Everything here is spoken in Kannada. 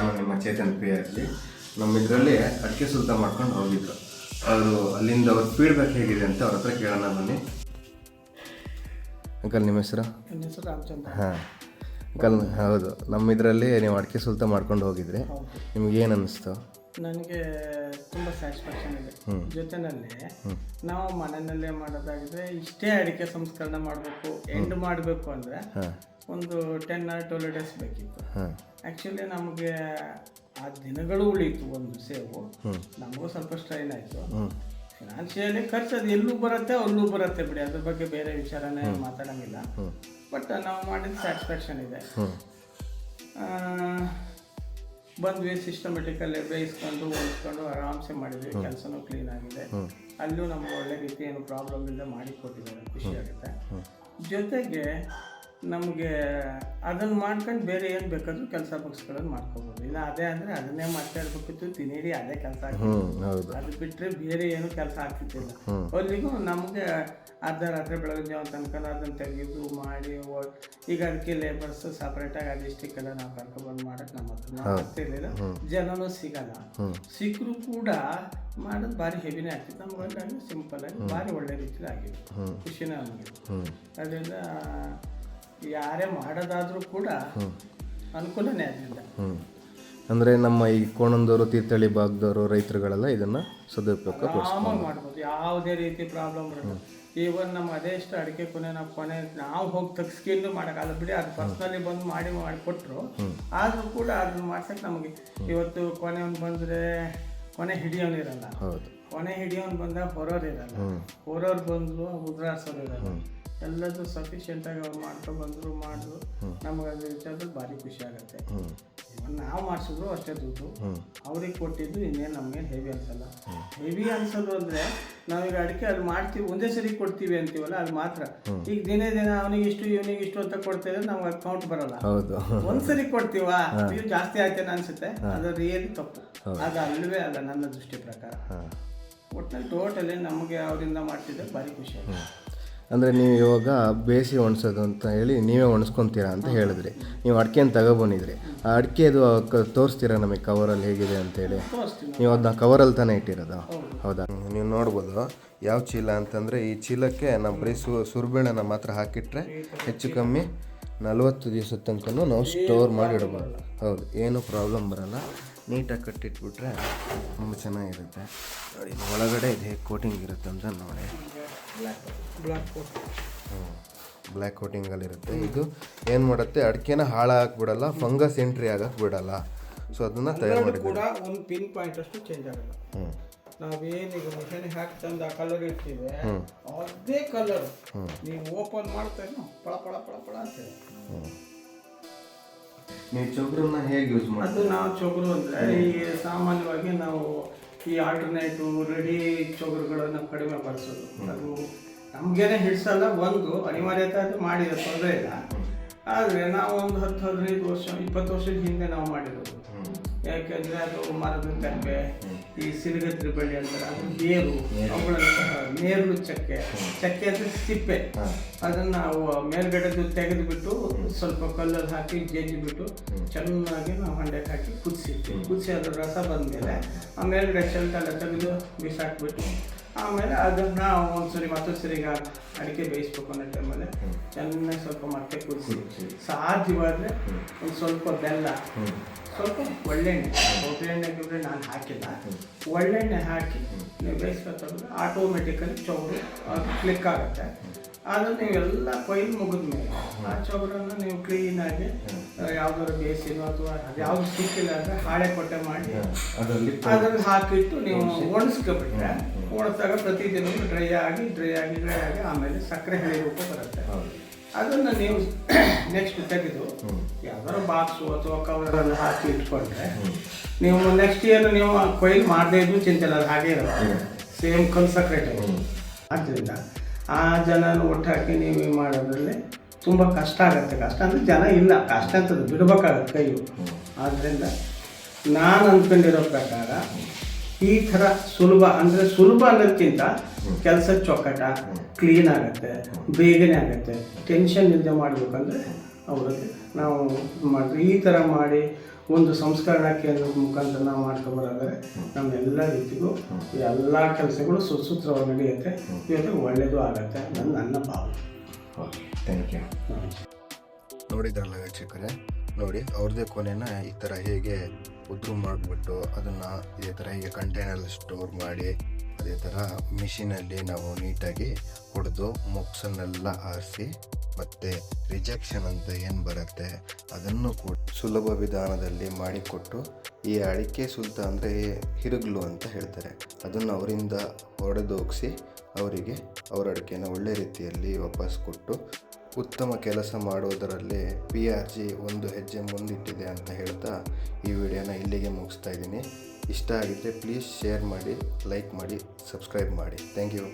ನಾನು ನಿಮ್ಮ ಚೇತನ್ PRG. ನಮ್ಮ ಇದರಲ್ಲಿ ಅಡಿಕೆ ಸುಲ್ತ ಮಾಡ್ಕೊಂಡು ಹೋಗಿದ್ರು. ಅವರು ಅಲ್ಲಿಂದ ಅವ್ರ ಫೀಡ್ಬ್ಯಾಕ್ ಹೇಗಿದೆ ಅಂತ ಅವ್ರ ಹತ್ರ ಕೇಳೋಣ ಬನ್ನಿ. ಅಂಕಲ್ ನಿಮ್ಮ ಹೆಸರು? ನನ್ನ ಹೆಸರು ರಾಮಚಂದ್ರ. ಹಾಂ ಅಂಕಲ್, ಹೌದು, ನಮ್ಮ ಇದರಲ್ಲಿ ನೀವು ಅಡಿಕೆ ಸುಲ್ತ ಮಾಡ್ಕೊಂಡು ಹೋಗಿದ್ರಿ. ನಿಮ್ಗೆ ಏನು ಅನ್ನಿಸ್ತು? ನನಗೆ ತುಂಬ ಸ್ಯಾಟಿಸ್ಫ್ಯಾಕ್ಷನ್ ಇದೆ. ಜೊತೆಯಲ್ಲಿ ನಾವು ಮನೆಯಲ್ಲೇ ಮಾಡೋದಾಗಿದ್ರೆ ಇಷ್ಟೇ ಅಡಿಕೆ ಸಂಸ್ಕರಣೆ ಮಾಡಬೇಕು, ಎಂಡ್ ಮಾಡಬೇಕು ಅಂದರೆ ಒಂದು 10 or 12 days ಬೇಕಿತ್ತು. ಆ್ಯಕ್ಚುಲಿ ನಮಗೆ ಆ ದಿನಗಳು ಉಳೀತು. ಒಂದು ಸೇವು ನಮಗೂ ಸ್ವಲ್ಪ ಸ್ಟ್ರೈನ್ ಆಯಿತು. ಫಿನಾನ್ಷಿಯಲಿ ಖರ್ಚು ಅದು ಎಲ್ಲೂ ಬರುತ್ತೆ ಅಲ್ಲೂ ಬರುತ್ತೆ ಬಿಡಿ, ಅದ್ರ ಬಗ್ಗೆ ಬೇರೆ ವಿಚಾರನೇ ಮಾತಾಡೋಂಗಿಲ್ಲ. ಬಟ್ ನಾವು ಮಾಡಿದ ಸ್ಯಾಟಿಸ್ಫ್ಯಾಕ್ಷನ್ ಇದೆ. ಬಂದ್ವಿ, ಸಿಸ್ಟಮೆಟಿಕಲ್ಲೇ ಬೇಯಿಸ್ಕೊಂಡು ಓಡಿಸ್ಕೊಂಡು ಆರಾಮ್ಸೆ ಮಾಡಿದ್ವಿ. ಕೆಲಸನೂ ಕ್ಲೀನ್ ಆಗಿದೆ. ಅಲ್ಲೂ ನಮ್ಗೆ ಒಳ್ಳೆ ರೀತಿ ಏನು ಪ್ರಾಬ್ಲಮ್ ಇಲ್ಲದೆ ಮಾಡಿ ಕೊಟ್ಟಿದ್ದಾರೆ, ಖುಷಿ ಆಗುತ್ತೆ. ಜೊತೆಗೆ ನಮಗೆ ಅದನ್ನು ಮಾಡ್ಕೊಂಡು ಬೇರೆ ಏನು ಬೇಕಾದರೂ ಕೆಲಸ ಬಗ್ಸ್ಕೊಳ್ಳೋದು ಮಾಡ್ಕೋಬೋದು. ಇಲ್ಲ ಅದೇ ಅಂದರೆ ಅದನ್ನೇ ಮಾಡ್ತಾ ಇರ್ಬೇಕಿತ್ತು, ತಿನ್ನಿಡಿ ಅದೇ ಕೆಲಸ ಆಗ್ತಿತ್ತು. ಅದು ಬಿಟ್ಟರೆ ಬೇರೆ ಏನು ಕೆಲಸ ಆಗ್ತಿದ್ದಿಲ್ಲ. ಅಲ್ಲಿಗೂ ನಮಗೆ ಅರ್ಧ ರಾತ್ರಿ ಬೆಳಗ್ಗೆ ಜಾವ ತನಕ ಅದನ್ನು ತೆಗೆದು ಮಾಡಿ ಈಗ ಅದಕ್ಕೆ ಲೇಬರ್ಸ್ ಸಪ್ರೇಟಾಗಿ ಅದಿಷ್ಟಕ್ಕೆಲ್ಲ ನಾವು ಕರ್ಕೊಬಂದು ಮಾಡೋಕ್ಕೆ ನಮ್ಮ ಹತ್ರ ಆಗ್ತಿರ್ಲಿಲ್ಲ. ಜನನೂ ಸಿಗಲ್ಲ. ಸಿಕ್ಕರೂ ಕೂಡ ಮಾಡೋದು ಭಾರಿ ಹೆವಿನೇ ಆಗ್ತಿತ್ತು. ನಮ್ಗೆ ಸಿಂಪಲ್ ಆಗಿ ಭಾರಿ ಒಳ್ಳೆ ರೀತಿಲಿ ಆಗಿದೆ, ಖುಷಿನೇ ನಮಗೆ. ಅದರಿಂದ ಯಾರೇ ಮಾಡೋದಾದ್ರೂ ಕೂಡ ಅನುಕೂಲನೇ ಅದರಿಂದ. ಅಂದರೆ ನಮ್ಮ ಈ ಕೋಣಂದವರು, ತೀರ್ಥಹಳ್ಳಿ ಭಾಗದವರು, ರೈತರುಗಳೆಲ್ಲ ಇದನ್ನು ಸದುಪಯೋಗ ಮಾಡ್ಬೋದು. ಯಾವುದೇ ರೀತಿ ಪ್ರಾಬ್ಲಮ್ ಬರುತ್ತೆ. ಈವನ್ ನಮ್ಮ ಅದೆಷ್ಟು ಅಡಿಕೆ ನಾವು ಹೋಗಿ ತಗ್ಸ್ಕೊಂಡು ಮಾಡೋಕ್ಕಾಗಲ್ಲ ಬಿಡಿ, ಅದು ಪರ್ಸ್ನಲಿ ಬಂದು ಮಾಡಿ ಕೊಟ್ಟರು. ಆದರೂ ಕೂಡ ಅದನ್ನ ಮಾಡ್ಸಕ್ಕೆ ನಮಗೆ ಇವತ್ತು ಕೊನೆಯವನು ಬಂದರೆ ಕೊನೆ ಹಿಡಿಯೋನಿರಲ್ಲ, ಕೊನೆ ಹಿಡಿಯೋನು ಬಂದಾಗ ಹೊರೋರು ಇರಲ್ಲ, ಹೊರೋರು ಬಂದರು ಉದ್ರಾಡ್ಸೋರು ಇರಲ್ಲ. ಎಲ್ಲದೂ ಸಫಿಷಿಯೆಂಟಾಗಿ ಅವ್ರು ಮಾಡ್ಕೊಂಡು ಮಾಡಿದ್ರು. ನಮಗೆ ಅದ್ರ ವಿಚಾರದಲ್ಲಿ ಭಾರಿ ಖುಷಿ ಆಗುತ್ತೆ. ನಾವು ಮಾಡಿಸಿದ್ರು ಅಷ್ಟೇ ದುಡ್ಡು, ಅವ್ರಿಗೆ ಕೊಟ್ಟಿದ್ದು ಇನ್ನೇನು ನಮಗೇನು ಹೆವಿ ಅನ್ಸಲ್ಲ. ಹೆವಿ ಅನ್ಸೋದು ಅಂದರೆ ನಾವೀಗ ಅಡಿಕೆ ಅದು ಮಾಡ್ತೀವಿ, ಒಂದೇ ಸರಿ ಕೊಡ್ತೀವಿ ಅಂತೀವಲ್ಲ, ಅದು ಮಾತ್ರ. ಈಗ ದಿನೇ ದಿನ ಅವನಿಗೆ ಇಷ್ಟು ಇವನಿಗೆ ಇಷ್ಟು ಅಂತ ಕೊಡ್ತಾ ಇದ್ರೆ ನಮ್ಗೆ ಅದು ಕೌಂಟ್ ಬರೋಲ್ಲ. ಒಂದ್ಸರಿ ಕೊಡ್ತೀವಾ, ನೀವು ಜಾಸ್ತಿ ಆಯ್ತೇನೆ ಅನ್ಸುತ್ತೆ. ಅದು ರಿಯಲಿ ತಪ್ಪು, ಅದು ಅಲ್ಲವೇ ಅಲ್ಲ ನನ್ನ ದೃಷ್ಟಿ ಪ್ರಕಾರ. ಒಟ್ಟಿನಲ್ಲಿ ಟೋಟಲಿ ನಮಗೆ ಅವರಿಂದ ಮಾಡ್ತಿದ್ದೆ ಭಾರಿ ಖುಷಿ ಆಗುತ್ತೆ. ಅಂದರೆ ನೀವು ಇವಾಗ ಬೇಯಿಸಿ ಒಣಸೋದು ಅಂತ ಹೇಳಿ ನೀವೇ ಒಣಸ್ಕೊತೀರಾ ಅಂತ ಹೇಳಿದ್ರಿ. ನೀವು ಅಡಿಕೆಯನ್ನು ತಗೊಬಂದಿದ್ರಿ, ಆ ಅಡಿಕೆದು ತೋರಿಸ್ತೀರಾ ನಮಗೆ ಕವರಲ್ಲಿ ಹೇಗಿದೆ ಅಂತೇಳಿ? ನೀವು ಅದನ್ನ ಕವರಲ್ಲಿ ತಾನೇ ಇಟ್ಟಿರೋದು? ಹೌದಾ? ನೀವು ನೋಡ್ಬೋದು ಯಾವ ಚೀಲ ಅಂತಂದರೆ, ಈ ಚೀಲಕ್ಕೆ ನಾವು ಬರೀ ಸುರುಬೇಳೆನ ಮಾತ್ರ ಹಾಕಿಟ್ರೆ ಹೆಚ್ಚು ಕಮ್ಮಿ 40 ದಿವಸದ ತನಕ ನಾವು ಸ್ಟೋರ್ ಮಾಡಿ ಇಡಬಹುದು. ಹೌದು, ಏನೂ ಪ್ರಾಬ್ಲಮ್ ಬರೋಲ್ಲ. ನೀಟಾಗಿ ಕಟ್ಟಿಟ್ಬಿಟ್ರೆ ತುಂಬ ಚೆನ್ನಾಗಿರುತ್ತೆ. ನೋಡಿ ಒಳಗಡೆ ಇದು ಹೇಗೆ ಕೋಟಿಂಗ್ ಇರುತ್ತೆ ಅಂತ ನೋಡಿ. ಬ್ಲ್ಯಾಕ್ ಕೋಟಿಂಗಲ್ಲಿರುತ್ತೆ. ಇದು ಏನು ಮಾಡುತ್ತೆ, ಅಡಿಕೆನ ಹಾಳಾಗ್ಬಿಡಲ್ಲ, ಫಂಗಸ್ ಎಂಟ್ರಿ ಆಗಕ್ಕೆ ಬಿಡಲ್ಲ. ಸೊ ಅದನ್ನು ತಯಾರು ಮಾಡಿ ಕೂಡ ಒಂದು ಪಿನ್ ಪಾಯಿಂಟ್ ಅಷ್ಟು ಚೇಂಜ್ ಆಗಲ್ಲ. ನಾವೇನೀಗ ಮಿಷನಿಗೆ ಹಾಕಿ ತಂದು ಆ ಕಲರ್ ಇರ್ತೀವಿ, ಅದೇ ಕಲರ್ ನೀವು ಓಪನ್ ಮಾಡ್ತಾರೆ ಪಳ ಪಳ ಪಳ ಪಳ ಅಂತೇಳಿ. ನೀವು ಚೊಗುರನ್ನ ಹೇಗೆ ಯೂಸ್ ಮಾಡಿ? ಅದು ನಾವು ಚೊಗುರು ಅಂದರೆ ಈ ಸಾಮಾನ್ಯವಾಗಿ ನಾವು ಈ ಆಲ್ಟರ್ನೇಟು ರೆಡಿ ಚೊಗುರುಗಳನ್ನು ಕಡಿಮೆ ಬಳಸೋದು. ಅದು ನಮಗೇನೆ ಹಿಡಿಸಲ್ಲ, ಒಂದು ಅನಿವಾರ್ಯತೆ ಅದು ಮಾಡಿದ ತೊಂದರೆ ಇಲ್ಲ. ಆದರೆ ನಾವು ಒಂದು 10-15 ವರ್ಷ 20 ವರ್ಷದ ಹಿಂದೆ ನಾವು ಮಾಡಿರೋದು. ಯಾಕೆಂದರೆ ಅದು ಮರದ ತೆಪ್ಪೆ, ಈ ಸಿರುಗತ್ರಿ ಬಳ್ಳಿ ಅಂತಾರೆ, ಅದು ಬೇರು, ಅವುಗಳನ್ನು ಸಹ ನೇರಳು ಚಕ್ಕೆ ಅಂದರೆ ಸಿಪ್ಪೆ, ಅದನ್ನು ನಾವು ಮೇಲ್ಗಡೆದು ತೆಗೆದುಬಿಟ್ಟು ಸ್ವಲ್ಪ ಕಲ್ಲಲ್ಲಿ ಹಾಕಿ ಜಜ್ಜಿಬಿಟ್ಟು ಚೆನ್ನಾಗಿ ನಾವು ಹಂಡೆಗೆ ಹಾಕಿ ಕುದಿಸಿ ಅದರ ರಸ ಬಂದಮೇಲೆ ಆ ಮೇಲ್ಗಡೆ ಶೆಲ್ಟೆಲ್ಲ ತೆಗೆದು ಬಿಸಾಕ್ಬಿಟ್ಟು ಆಮೇಲೆ ಅದನ್ನು ಒಂದ್ಸರಿ ಮತ್ತೊಂದು ಸರಿಗೆ ಅಡಿಕೆ ಬೇಯಿಸ್ಬೇಕು ಅನ್ನೋ ಟೈಮಲ್ಲಿ ಚೆನ್ನಾಗಿ ಸ್ವಲ್ಪ ಮತ್ತೆ ಕುದಿಸಿ, ಸಾಧ್ಯವಾದರೆ ಒಂದು ಸ್ವಲ್ಪ ಬೆಲ್ಲ, ಸ್ವಲ್ಪ ಒಳ್ಳೆಣ್ಣೆ, ಒಗ್ಗರಣೆಗೆ ನಾನು ಹಾಕಿಲ್ಲ, ಒಳ್ಳೆಣ್ಣೆ ಹಾಕಿ ನೀವು ಬೇಯಿಸ್ಕೊತಾರೆ ಆಟೋಮೆಟಿಕಲಿ ಚೌರು ಅದು ಕ್ಲಿಕ್ ಆಗುತ್ತೆ. ಅದನ್ನು ನೀವೆಲ್ಲ ಕೊಯ್ಲು ಮುಗಿದ ಮೇಲೆ ಆ ಚೌರನ್ನು ನೀವು ಕ್ಲೀನಾಗಿ ಯಾವುದಾದ್ರು ಬೇಯಿಸಿನೋ ಅಥವಾ ಅದು ಯಾವುದು ಸಿಕ್ಕಿಲ್ಲ ಅಂದರೆ ಹಾಳೆ ಕೊಟ್ಟೆ ಮಾಡಿ ಅದರಲ್ಲಿ ಹಾಕಿಟ್ಟು ನೀವು ಒಣಸ್ಕೊಬಿಟ್ರೆ, ಒಣಸಿದಾಗ ಪ್ರತಿದಿನ ಡ್ರೈ ಆಗಿ ಆಮೇಲೆ ಸಕ್ಕರೆ ಹಳಿ ರೂಪ ಬರುತ್ತೆ. ಅದನ್ನು ನೀವು ನೆಕ್ಸ್ಟ್ ತೆಗೆದು ಯಾವ್ದಾದ್ರು ಬಾಕ್ಸು ಅಥವಾ ಕವರಲ್ಲಿ ಹಾಕಿ ಇಟ್ಕೊಂಡ್ರೆ ನೀವು ನೆಕ್ಸ್ಟ್ ಇಯರ್ ನೀವು ಕೊಯ್ಲು ಮಾಡದೇ ಇದ್ದು ಚಿಂತೆಲ್ಲ ಅದು ಹಾಗೆ ಇರುತ್ತೆ, ಸೇಮ್ ಕನ್ಸಕ್ರೇಟ್. ಆದ್ದರಿಂದ ಆ ಜನನ ಒಟ್ಟಾಕಿ ನೀವು ಮಾಡೋದ್ರಲ್ಲಿ ತುಂಬ ಕಷ್ಟ ಆಗುತ್ತೆ. ಕಷ್ಟ ಅಂದರೆ ಜನ ಇಲ್ಲ, ಕಷ್ಟ ಅಂತದ್ದು ಬಿಡಬೇಕಾಗತ್ತೆ ಕೈಯು. ಆದ್ದರಿಂದ ನಾನು ಅಂದ್ಕೊಂಡಿರೋ ಪ್ರಕಾರ ಈ ಥರ ಸುಲಭ ಅನ್ನೋದಕ್ಕಿಂತ ಕೆಲಸ ಚೊಕ್ಕಟ ಕ್ಲೀನ್ ಆಗುತ್ತೆ, ಬೇಗನೆ ಆಗುತ್ತೆ. ಟೆನ್ಷನ್ ಇಲ್ಲದೆ ಮಾಡಬೇಕಂದ್ರೆ ಅವ್ರಿಗೆ ನಾವು ಮಾಡಿದ್ರೆ ಈ ಥರ ಮಾಡಿ ಒಂದು ಸಂಸ್ಕರಣಾ ಕೇಂದ್ರದ ಮುಖಾಂತರ ನಾವು ಮಾಡ್ಕೊಬರೋದ್ರೆ ನಮ್ಮೆಲ್ಲ ರೀತಿಗೂ ಎಲ್ಲ ಕೆಲಸಗಳು ಸುಸೂತ್ರವಾಗಿ ನಡೆಯುತ್ತೆ, ಇವತ್ತು ಒಳ್ಳೆಯದು ಆಗುತ್ತೆ ಅನ್ನೋದು ನನ್ನ ಭಾವನೆ. Okay, thank you. ನೋಡಿದ್ರಲ್ಲ ವೀಕ್ಷಕರೇ, ನೋಡಿ ಅವ್ರದ್ದೇ ಕೊನೆನ ಈ ಥರ ಹೇಗೆ ಉದುರು ಮಾಡಿಬಿಟ್ಟು ಅದನ್ನು ಇದೇ ಥರ ಹೀಗೆ ಕಂಟೈನಲ್ಲಿ ಸ್ಟೋರ್ ಮಾಡಿ ಅದೇ ಥರ ಮಿಷಿನಲ್ಲಿ ನಾವು ನೀಟಾಗಿ ಹೊಡೆದು ಮೊಕ್ಸನ್ನೆಲ್ಲ ಆರಿಸಿ ಮತ್ತು ರಿಜೆಕ್ಷನ್ ಅಂತ ಏನು ಬರುತ್ತೆ ಅದನ್ನು ಕೂಡ ಸುಲಭ ವಿಧಾನದಲ್ಲಿ ಮಾಡಿಕೊಟ್ಟು, ಈ ಅಡಿಕೆ ಸುಲ್ತ ಅಂದರೆ ಹಿರುಗ್ಲು ಅಂತ ಹೇಳ್ತಾರೆ, ಅದನ್ನು ಅವರಿಂದ ಹೊಡೆದೋಗಿಸಿ ಅವರಿಗೆ ಅವರ ಅಡಿಕೆನ ಒಳ್ಳೆ ರೀತಿಯಲ್ಲಿ ವಾಪಸ್ ಕೊಟ್ಟು ಉತ್ತಮ ಕೆಲಸ ಮಾಡೋದರಲ್ಲಿ PRG ಒಂದು ಹೆಜ್ಜೆ ಮುಂದಿಟ್ಟಿದೆ ಅಂತ ಹೇಳ್ತಾ ಈ ವಿಡಿಯೋನ ಇಲ್ಲಿಗೆ ಮುಗಿಸ್ತಾ ಇದ್ದೀನಿ. ಇಷ್ಟ ಆಗಿದ್ದರೆ ಪ್ಲೀಸ್ ಶೇರ್ ಮಾಡಿ, ಲೈಕ್ ಮಾಡಿ, ಸಬ್ಸ್ಕ್ರೈಬ್ ಮಾಡಿ. Thank you.